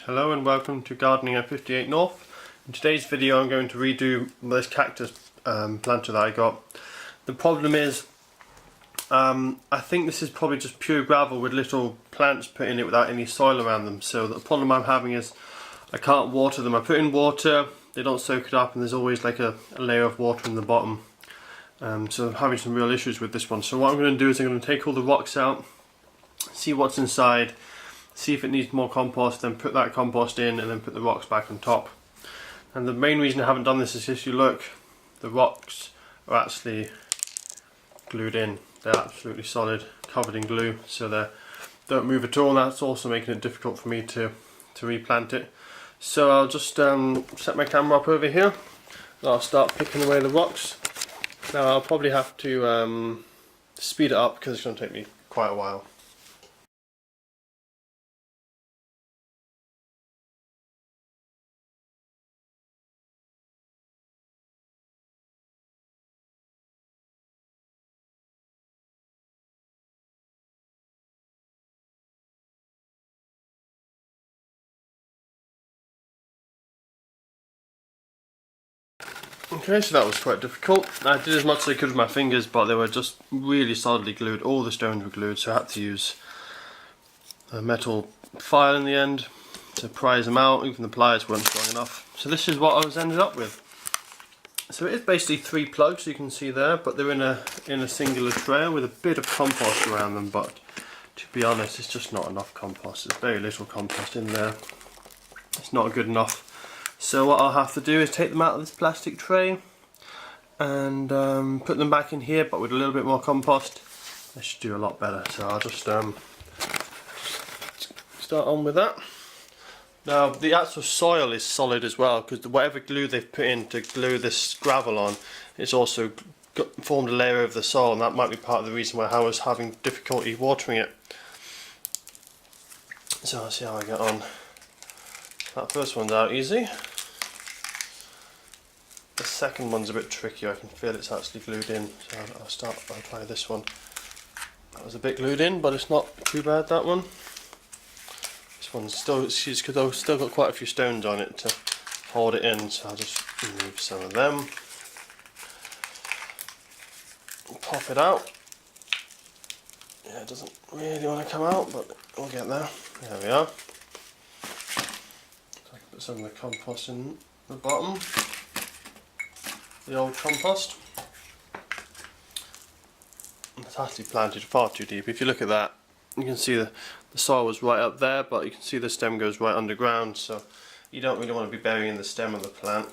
Hello and welcome to Gardening at 58 North. In today's video I'm going to redo this cactus planter that I got. The problem is I think this is probably just pure gravel with little plants put in it without any soil around them. So the problem I'm having is I can't water them. I put in water, they don't soak it up, and there's always like a layer of water in the bottom. So I'm having some real issues with this one. So what I'm going to do is I'm going to take all the rocks out, see what's inside, see if it needs more compost, then put that compost in and then put the rocks back on top. And the main reason I haven't done this is if you look, the rocks are actually glued in. They're absolutely solid, covered in glue, so they don't move at all, and that's also making it difficult for me to replant it. So I'll just set my camera up over here and I'll start picking away the rocks. Now I'll probably have to speed it up because it's going to take me quite a while. Okay, so that was quite difficult. I did as much as I could with my fingers, but they were just really solidly glued. All the stones were glued, so I had to use a metal file in the end to prise them out. Even the pliers weren't strong enough. So this is what I was ended up with. So it is basically 3 plugs, you can see there, but they're in a singular tray with a bit of compost around them. But to be honest, it's just not enough compost. There's very little compost in there. It's not good enough. So what I'll have to do is take them out of this plastic tray and put them back in here, but with a little bit more compost. They should do a lot better. So I'll just start on with that. Now the actual soil is solid as well, because whatever glue they've put in to glue this gravel on, it's also formed a layer of the soil, and that might be part of the reason why I was having difficulty watering it. So I'll see how I get on. That first one's out easy. The second one's a bit trickier. I can feel it's actually glued in. So I'll try this one. That was a bit glued in, but it's not too bad, that one. This one's still got quite a few stones on it to hold it in, so I'll just remove some of them. Pop it out. Yeah, it doesn't really want to come out, but we'll get there. There we are. Put some of the compost in the bottom, the old compost. It's actually planted far too deep. If you look at that, you can see the soil was right up there, but you can see the stem goes right underground, so you don't really want to be burying the stem of the plant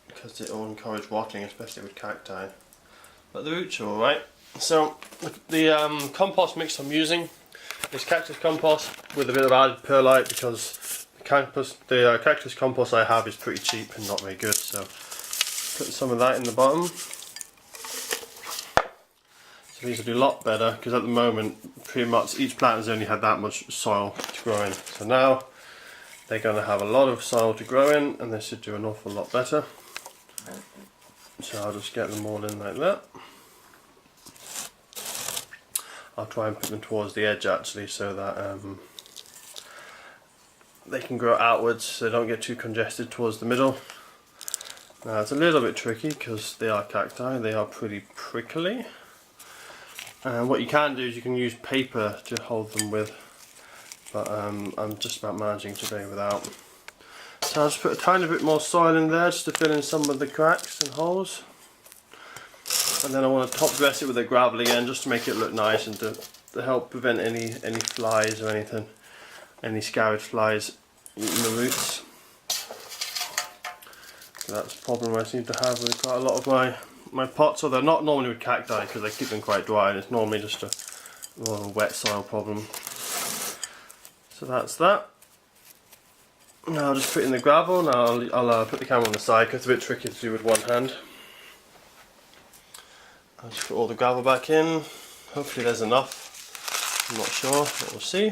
because it will encourage rotting, especially with cacti. But the roots are alright. So the compost mix I'm using is cactus compost with a bit of added perlite, because the cactus compost I have is pretty cheap and not very good, so put some of that in the bottom. So these will do a lot better, because at the moment pretty much each plant has only had that much soil to grow in. So now they're going to have a lot of soil to grow in, and they should do an awful lot better. So I'll just get them all in like that. I'll try and put them towards the edge actually, so that they can grow outwards, so they don't get too congested towards the middle. Now it's a little bit tricky because they are cacti, they are pretty prickly. And what you can do is you can use paper to hold them with, but I'm just about managing today without. So I'll just put a tiny bit more soil in there just to fill in some of the cracks and holes. And then I want to top dress it with a gravel again, just to make it look nice and to help prevent any flies or anything, any scarred flies eating the roots. So that's a problem I seem to have with quite a lot of my pots, although not normally with cacti because I keep them quite dry, and it's normally just more of a wet soil problem. So that's that. Now I'll just put in the gravel. Now I'll put the camera on the side because it's a bit tricky to do with one hand. I'll just put all the gravel back in. Hopefully there's enough. I'm not sure, but we'll see.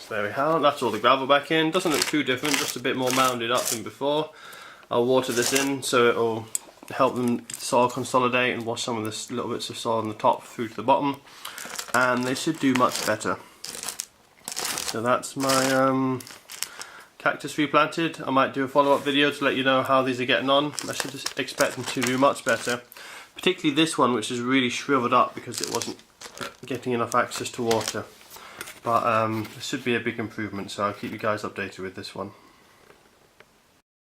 So there we are, that's all the gravel back in. Doesn't look too different, just a bit more mounded up than before. I'll water this in so it'll help them soil consolidate and wash some of this little bits of soil on the top through to the bottom, and they should do much better. So that's my cactus replanted. I might do a follow-up video to let you know how these are getting on. I should just expect them to do much better, particularly this one, which is really shriveled up because it wasn't getting enough access to water. But it should be a big improvement, so I'll keep you guys updated with this one.